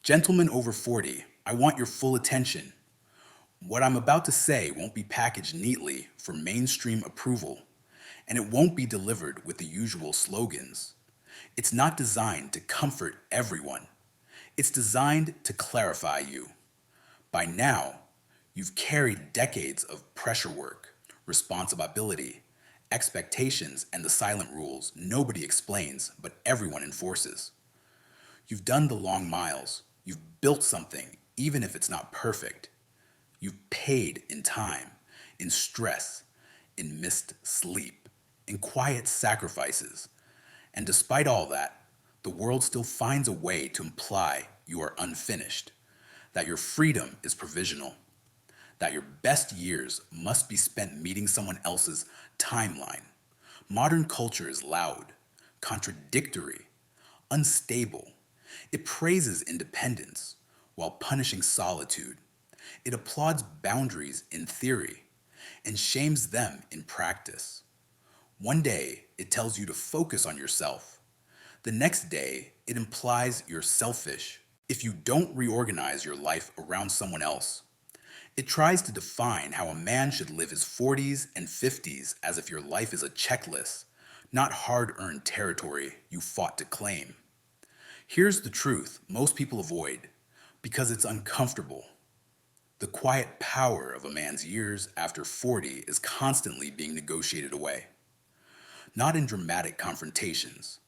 Gentlemen over 40, I want your full attention. What I'm about to say won't be packaged neatly for mainstream approval, and it won't be delivered with the usual slogans. It's not designed to comfort everyone. It's designed to clarify you. By now, you've carried decades of pressure work, responsibility, expectations, and the silent rules nobody explains but everyone enforces. You've done the long miles. You've built something, even if it's not perfect. You've paid in time, in stress, in missed sleep, in quiet sacrifices. And despite all that, the world still finds a way to imply you are unfinished, that your freedom is provisional, that your best years must be spent meeting someone else's timeline. Modern culture is loud, contradictory, unstable. It praises independence while punishing solitude. It applauds boundaries in theory and shames them in practice. One day, it tells you to focus on yourself. The next day, it implies you're selfish if you don't reorganize your life around someone else. It tries to define how a man should live his 40s and 50s as if your life is a checklist, not hard-earned territory you fought to claim. Here's the truth most people avoid because it's uncomfortable. The quiet power of a man's years after 40 is constantly being negotiated away. Not in dramatic confrontations,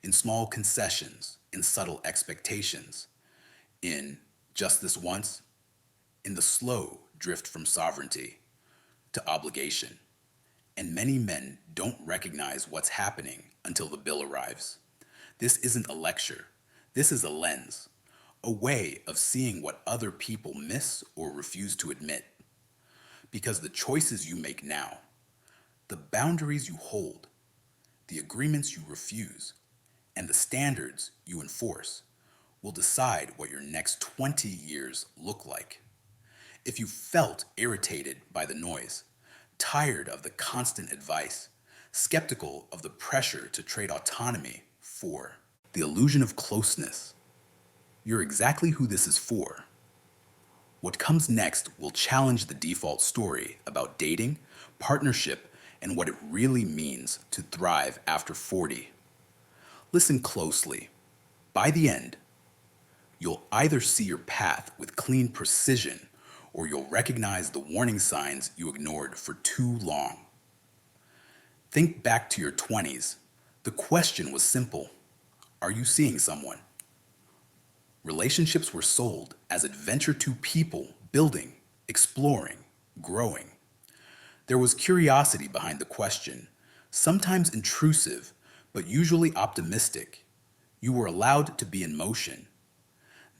in small concessions, in subtle expectations, in just this once, in the slow drift from sovereignty to obligation. And many men don't recognize what's happening until the bill arrives. This isn't a lecture. This is a lens, a way of seeing what other people miss or refuse to admit. Because the choices you make now, the boundaries you hold, the agreements you refuse, and the standards you enforce will decide what your next 20 years look like. If you felt irritated by the noise, tired of the constant advice, skeptical of the pressure to trade autonomy for the illusion of closeness, you're exactly who this is for. What comes next will challenge the default story about dating, partnership, and what it really means to thrive after 40. Listen closely. By the end, you'll either see your path with clean precision or you'll recognize the warning signs you ignored for too long. Think back to your 20s. The question was simple. Are you seeing someone? Relationships were sold as adventure to people building, exploring, growing. There was curiosity behind the question, sometimes intrusive, but usually optimistic. You were allowed to be in motion.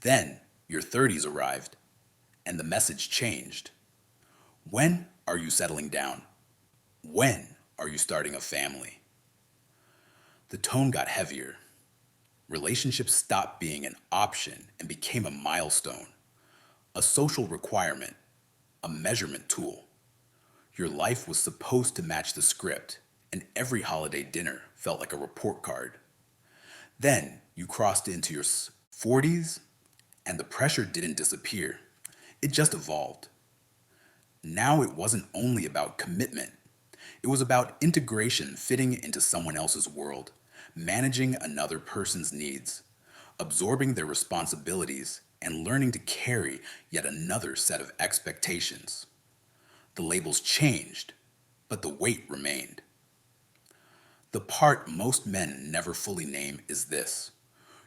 Then your 30s arrived, and the message changed. When are you settling down? When are you starting a family? The tone got heavier. Relationships stopped being an option and became a milestone, a social requirement, a measurement tool. Your life was supposed to match the script, and every holiday dinner felt like a report card. Then you crossed into your 40s, and the pressure didn't disappear. It just evolved. Now it wasn't only about commitment. It was about integration, fitting into someone else's world, managing another person's needs, absorbing their responsibilities, and learning to carry yet another set of expectations. The labels changed, but the weight remained. The part most men never fully name is this.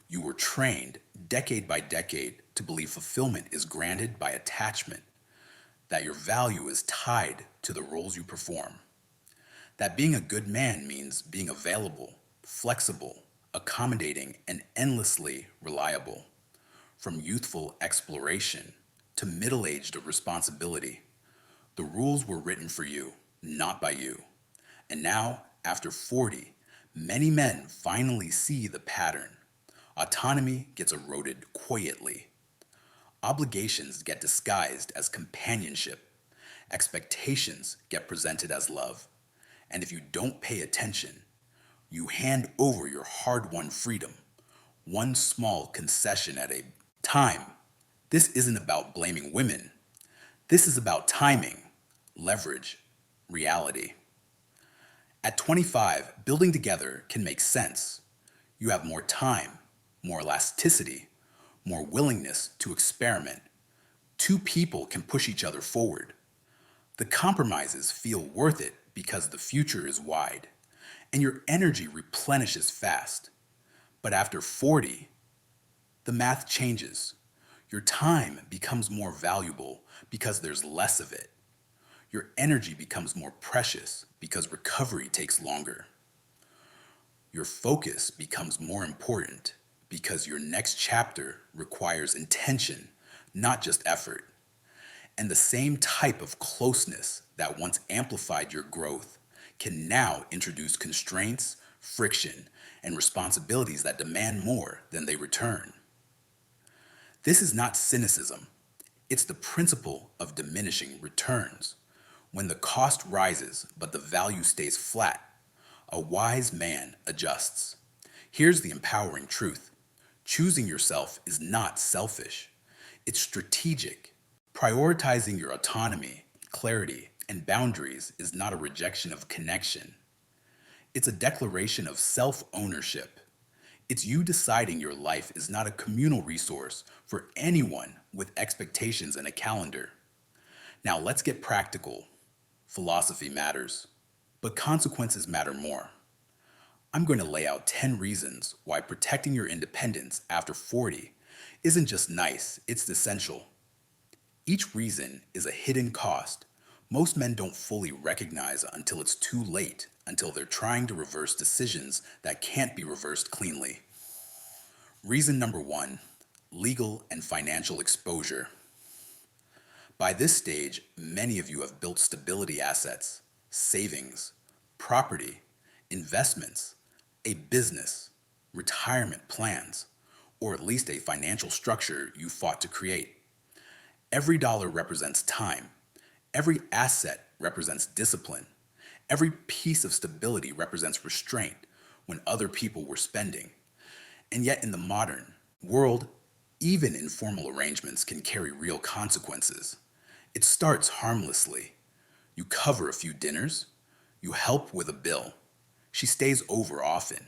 You were trained, decade by decade, to believe fulfillment is granted by attachment, that your value is tied to the roles you perform, that being a good man means being available, flexible, accommodating, and endlessly reliable. From youthful exploration to middle-aged responsibility, the rules were written for you, not by you. And now, after 40, many men finally see the pattern. Autonomy gets eroded quietly. Obligations get disguised as companionship. Expectations get presented as love. And if you don't pay attention, you hand over your hard-won freedom, one small concession at a Time. This isn't about blaming women. This is about timing, leverage, reality. At 25, building together can make sense. You have more time, more elasticity, more willingness to experiment. Two people can push each other forward. The compromises feel worth it because the future is wide, and your energy replenishes fast. But after 40, the math changes. Your time becomes more valuable because there's less of it. Your energy becomes more precious because recovery takes longer. Your focus becomes more important because your next chapter requires intention, not just effort. And the same type of closeness that once amplified your growth can now introduce constraints, friction, and responsibilities that demand more than they return. This is not cynicism. It's the principle of diminishing returns. When the cost rises but the value stays flat, a wise man adjusts. Here's the empowering truth. Choosing yourself is not selfish. It's strategic. Prioritizing your autonomy, clarity, and boundaries is not a rejection of connection. It's a declaration of self-ownership. It's you deciding your life is not a communal resource for anyone with expectations and a calendar. Now let's get practical. Philosophy matters, but consequences matter more. I'm going to lay out 10 reasons why protecting your independence after 40 isn't just nice, it's essential. Each reason is a hidden cost most men don't fully recognize until it's too late, until they're trying to reverse decisions that can't be reversed cleanly. Reason number one, legal and financial exposure. By this stage, many of you have built stability assets, savings, property, investments, a business, retirement plans, or at least a financial structure you fought to create. Every dollar represents time. Every asset represents discipline. Every piece of stability represents restraint when other people were spending. And yet in the modern world, even informal arrangements can carry real consequences. It starts harmlessly. You cover a few dinners. You help with a bill. She stays over often.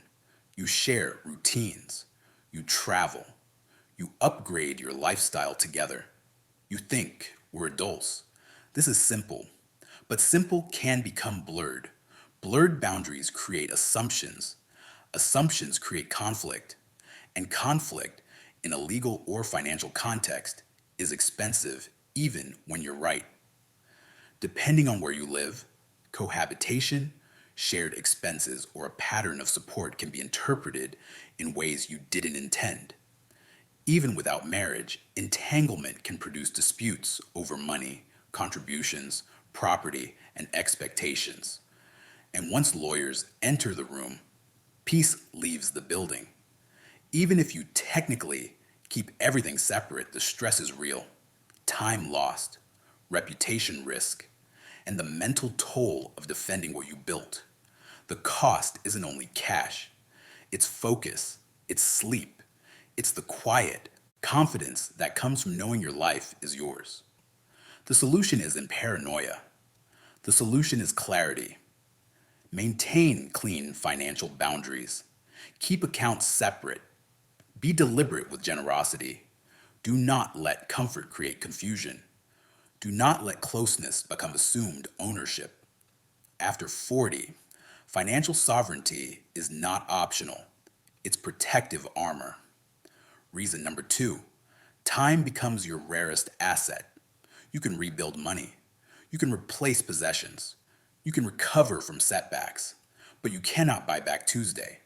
You share routines. You travel. You upgrade your lifestyle together. You think we're adults. This is simple, but simple can become blurred. Blurred boundaries create assumptions. Assumptions create conflict. And conflict, in a legal or financial context, is expensive even when you're right. Depending on where you live, cohabitation, shared expenses, or a pattern of support can be interpreted in ways you didn't intend. Even without marriage, entanglement can produce disputes over money, contributions, property, and expectations. And once lawyers enter the room, peace leaves the building. Even if you technically keep everything separate, the stress is real. Time lost, reputation risk, and the mental toll of defending what you built. The cost isn't only cash, it's focus, it's sleep, it's the quiet confidence that comes from knowing your life is yours. The solution isn't paranoia. The solution is clarity. Maintain clean financial boundaries. Keep accounts separate. Be deliberate with generosity. Do not let comfort create confusion. Do not let closeness become assumed ownership. After 40, financial sovereignty is not optional. It's protective armor. Reason number two, time becomes your rarest asset. You can rebuild money. You can replace possessions. You can recover from setbacks. But you cannot buy back Tuesday.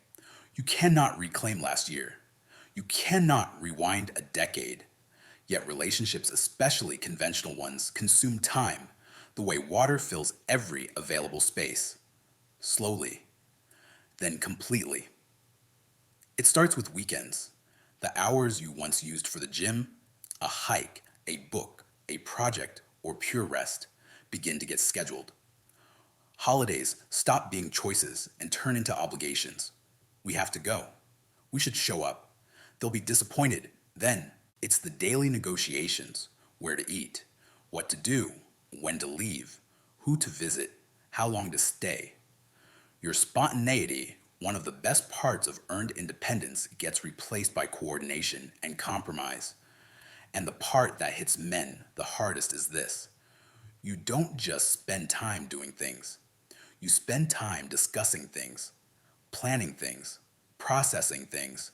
You cannot reclaim last year. You cannot rewind a decade. Yet relationships, especially conventional ones, consume time the way water fills every available space. Slowly, then completely. It starts with weekends. The hours you once used for the gym, a hike, a book, a project, or pure rest begin to get scheduled. Holidays stop being choices and turn into obligations. We have to go. We should show up. They'll be disappointed then, It's the daily negotiations: where to eat, what to do, when to leave, who to visit, how long to stay. Your spontaneity, one of the best parts of earned independence, gets replaced by coordination and compromise. And the part that hits men the hardest is this: you don't just spend time doing things, you spend time discussing things, planning things, processing things,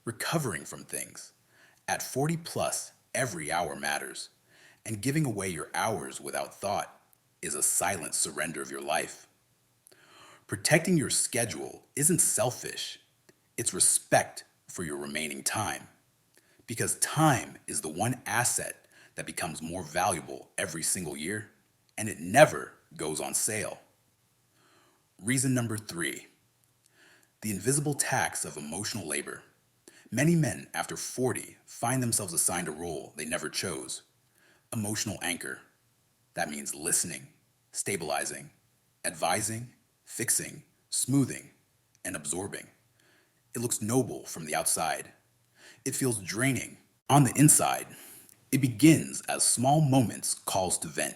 recovering from things. At 40 plus, every hour matters, and giving away your hours without thought is a silent surrender of your life. Protecting your schedule isn't selfish, it's respect for your remaining time. Because time is the one asset that becomes more valuable every single year, and it never goes on sale. Reason number three: the invisible tax of emotional labor. Many men after 40 find themselves assigned a role they never chose: emotional anchor. That means listening, stabilizing, advising, fixing, smoothing, and absorbing. It looks noble from the outside. It feels draining on the inside. It begins as small moments, calls to vent,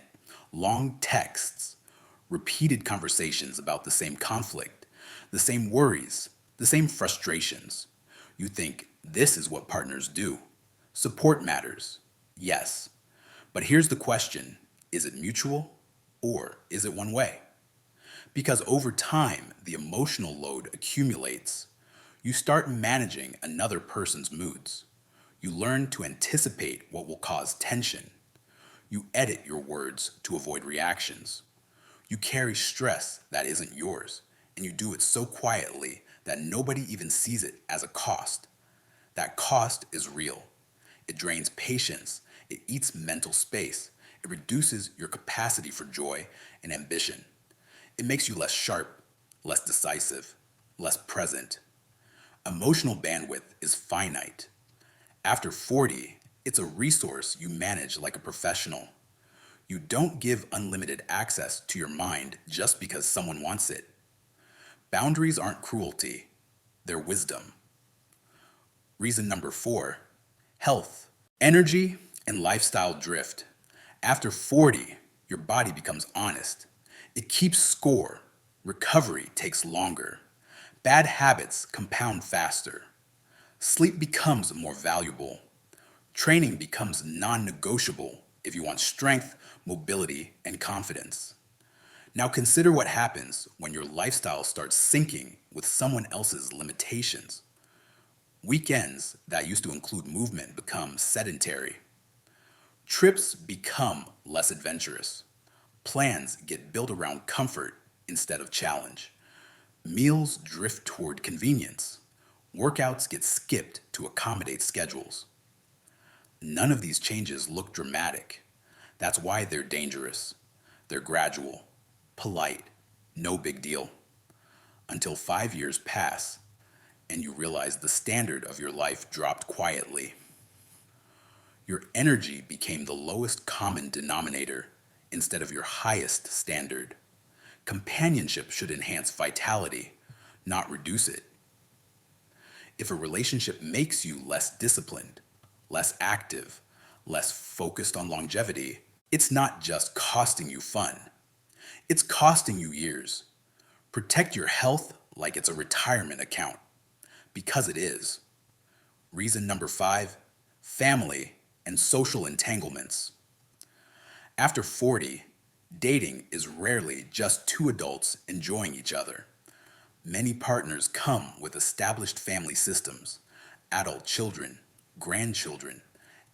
long texts, repeated conversations about the same conflict, the same worries, the same frustrations. You think this is what partners do. Support matters. Yes. But here's the question: is it mutual, or is it one way? Because over time, the emotional load accumulates. You start managing another person's moods. You learn to anticipate what will cause tension. You edit your words to avoid reactions. You carry stress that isn't yours, and you do it so quietly that nobody even sees it as a cost. That cost is real. It drains patience. It eats mental space. It reduces your capacity for joy and ambition. It makes you less sharp, less decisive, less present. Emotional bandwidth is finite. After 40, it's a resource you manage like a professional. You don't give unlimited access to your mind just because someone wants it. Boundaries aren't cruelty, they're wisdom. Reason number four: health, energy, and lifestyle drift. After 40, your body becomes honest. It keeps score. Recovery takes longer. Bad habits compound faster. Sleep becomes more valuable. Training becomes non negotiable if you want strength, mobility, and confidence. Now consider what happens when your lifestyle starts syncing with someone else's limitations. Weekends that used to include movement become sedentary. Trips become less adventurous. Plans get built around comfort instead of challenge. Meals drift toward convenience. Workouts get skipped to accommodate schedules. None of these changes look dramatic. That's why they're dangerous. They're gradual, polite, no big deal. Until 5 years pass and you realize the standard of your life dropped quietly. Your energy became the lowest common denominator instead of your highest standard. Companionship should enhance vitality, not reduce it. If a relationship makes you less disciplined, less active, less focused on longevity, it's not just costing you fun. It's costing you years. Protect your health like it's a retirement account, because it is. Reason number five: family and social entanglements. After 40, dating is rarely just two adults enjoying each other. Many partners come with established family systems: adult children, grandchildren,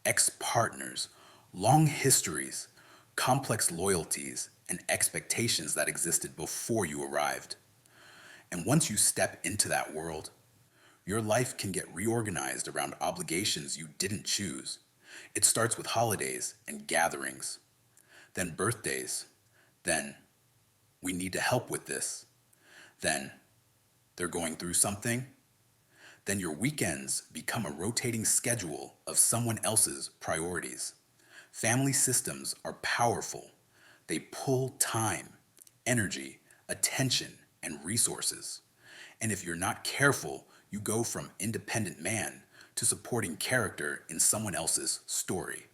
ex-partners, long histories, complex loyalties, and expectations that existed before you arrived. And once you step into that world, your life can get reorganized around obligations you didn't choose. It starts with holidays and gatherings, then birthdays, then we need to help with this, then they're going through something. Then your weekends become a rotating schedule of someone else's priorities. Family systems are powerful. They pull time, energy, attention, and resources. And if you're not careful, you go from independent man to supporting character in someone else's story.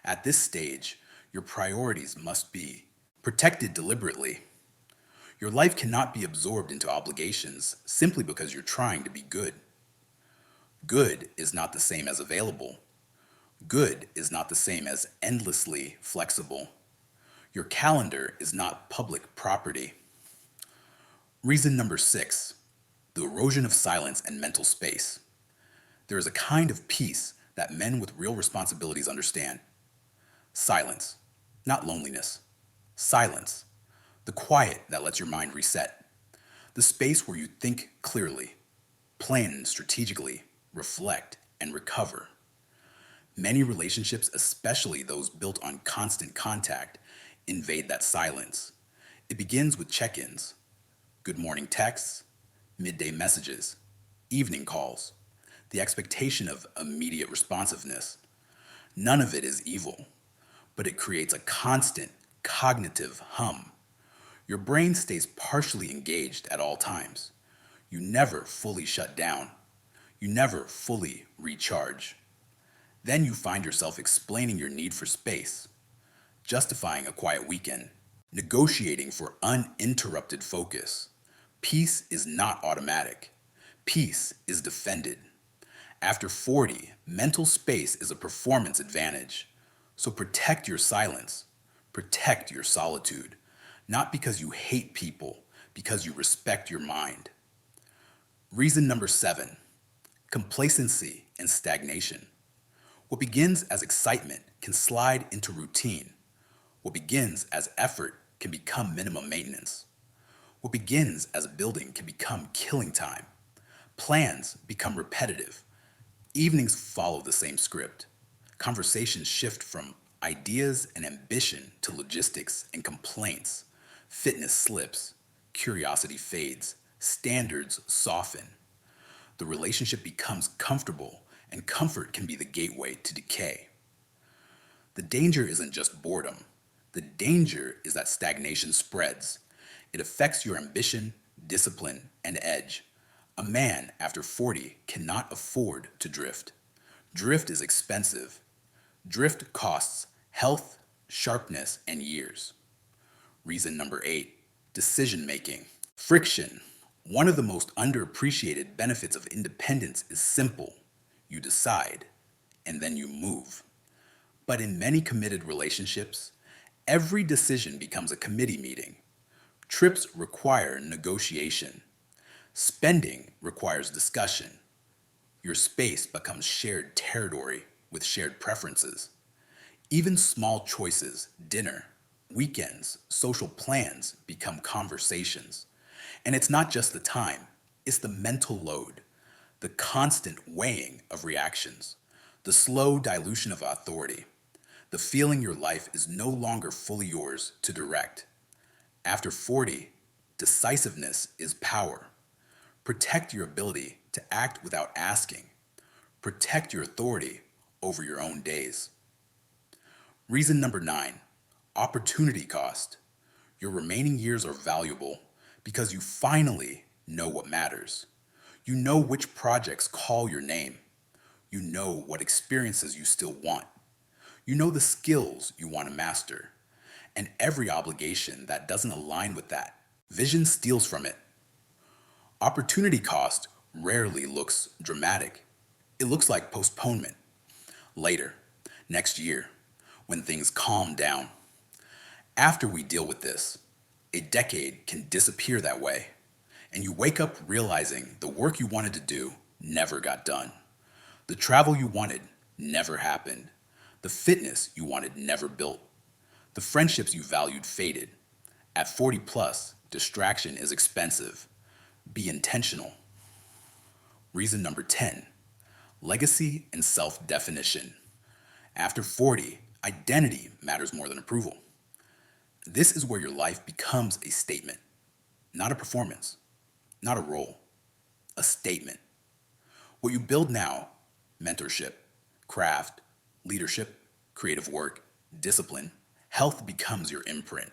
At this stage, your priorities must be protected deliberately. Your life cannot be absorbed into obligations simply because you're trying to be good. Good is not the same as available. Good is not the same as endlessly flexible. Your calendar is not public property. Reason number 6, the erosion of silence and mental space. There is a kind of peace that men with real responsibilities understand. Silence, not loneliness. Silence, the quiet that lets your mind reset. The space where you think clearly, plan strategically, reflect, and recover. Many relationships, especially those built on constant contact, invade that silence. It begins with check-ins, good morning texts, midday messages, evening calls, the expectation of immediate responsiveness. None of it is evil, but it creates a constant cognitive hum. Your brain stays partially engaged at all times. You never fully shut down. You never fully recharge. Then you find yourself explaining your need for space, justifying a quiet weekend, negotiating for uninterrupted focus. Peace is not automatic. Peace is defended. After 40, mental space is a performance advantage. So protect your silence. Protect your solitude. Not because you hate people, because you respect your mind. Reason number 7, complacency and stagnation. What begins as excitement can slide into routine. What begins as effort can become minimum maintenance. What begins as a building can become killing time. Plans become repetitive. Evenings follow the same script. Conversations shift from ideas and ambition to logistics and complaints. Fitness slips. Curiosity fades. Standards soften. The relationship becomes comfortable, and comfort can be the gateway to decay. The danger isn't just boredom. The danger is that stagnation spreads. It affects your ambition, discipline, and edge. A man after 40 cannot afford to drift. Drift is expensive. Drift costs health, sharpness, and years. Reason number 8, decision making. Friction. One of the most underappreciated benefits of independence is simple. You decide, and then you move. But in many committed relationships, every decision becomes a committee meeting. Trips require negotiation. Spending requires discussion. Your space becomes shared territory with shared preferences. Even small choices, dinner, weekends, social plans become conversations. And it's not just the time, it's the mental load, the constant weighing of reactions, the slow dilution of authority, the feeling your life is no longer fully yours to direct. After 40, decisiveness is power. Protect your ability to act without asking. Protect your authority over your own days. Reason number 9, opportunity cost. Your remaining years are valuable because you finally know what matters. You know which projects call your name. You know what experiences you still want. You know the skills you want to master. And every obligation that doesn't align with that, vision steals from it. Opportunity cost rarely looks dramatic. It looks like postponement. Later, next year, when things calm down. After we deal with this, a decade can disappear that way, and you wake up realizing the work you wanted to do never got done. The travel you wanted never happened. The fitness you wanted never built. The friendships you valued faded. At 40 plus, distraction is expensive. Be intentional. Reason number 10, legacy and self-definition. After 40, identity matters more than approval. This is where your life becomes a statement, not a performance, not a role, a statement. What you build now, mentorship, craft, leadership, creative work, discipline, health becomes your imprint.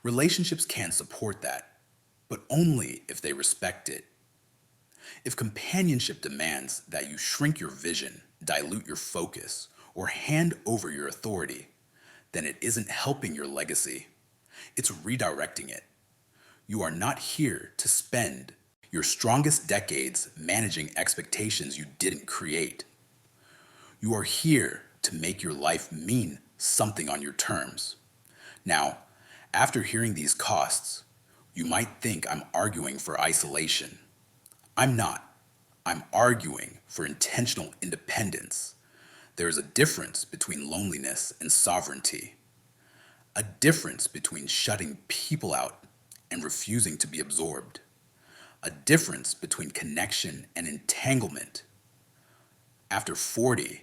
Relationships can support that, but only if they respect it. If companionship demands that you shrink your vision, dilute your focus, or hand over your authority, then it isn't helping your legacy. It's redirecting it. You are not here to spend your strongest decades managing expectations you didn't create. You are here to make your life mean something on your terms. Now, after hearing these costs, you might think I'm arguing for isolation. I'm not. I'm arguing for intentional independence. There is a difference between loneliness and sovereignty, a difference between shutting people out and refusing to be absorbed, a difference between connection and entanglement. After 40,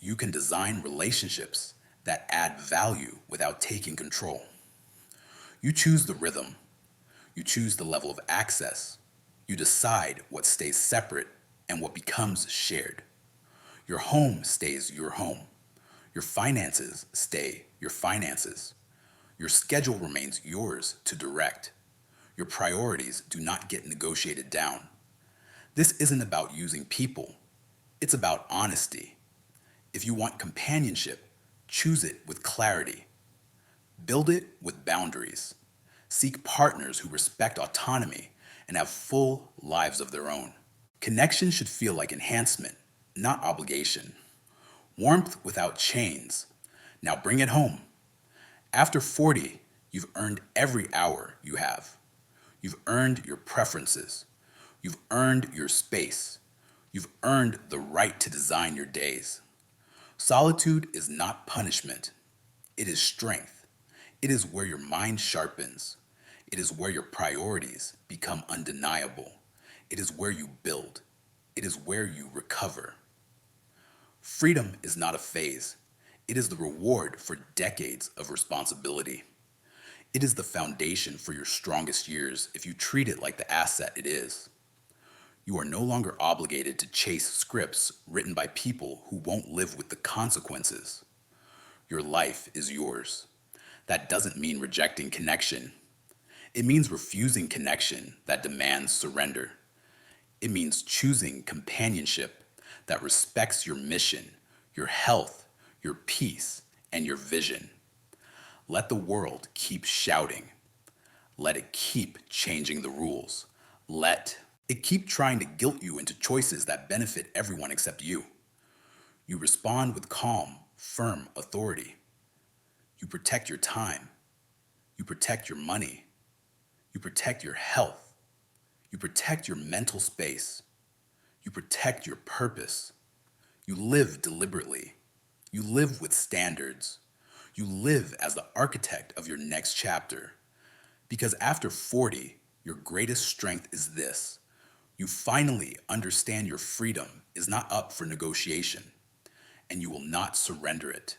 you can design relationships that add value without taking control. You choose the rhythm, you choose the level of access, you decide what stays separate and what becomes shared. Your home stays your home. Your finances stay your finances. Your schedule remains yours to direct. Your priorities do not get negotiated down. This isn't about using people. It's about honesty. If you want companionship, choose it with clarity. Build it with boundaries. Seek partners who respect autonomy and have full lives of their own. Connection should feel like enhancement, not obligation. Warmth without chains. Now bring it home. After 40, you've earned every hour you have. You've earned your preferences. You've earned your space. You've earned the right to design your days. Solitude is not punishment. It is strength. It is where your mind sharpens. It is where your priorities become undeniable. It is where you build. It is where you recover. Freedom is not a phase. It is the reward for decades of responsibility. It is the foundation for your strongest years if you treat it like the asset it is. You are no longer obligated to chase scripts written by people who won't live with the consequences. Your life is yours. That doesn't mean rejecting connection. It means refusing connection that demands surrender. It means choosing companionship that respects your mission, your health, your peace, and your vision. Let the world keep shouting. Let it keep changing the rules. Let it keep trying to guilt you into choices that benefit everyone except you. You respond with calm, firm authority. You protect your time. You protect your money. You protect your health. You protect your mental space. You protect your purpose. You live deliberately. You live with standards. You live as the architect of your next chapter. Because after 40, your greatest strength is this. You finally understand your freedom is not up for negotiation, and you will not surrender it.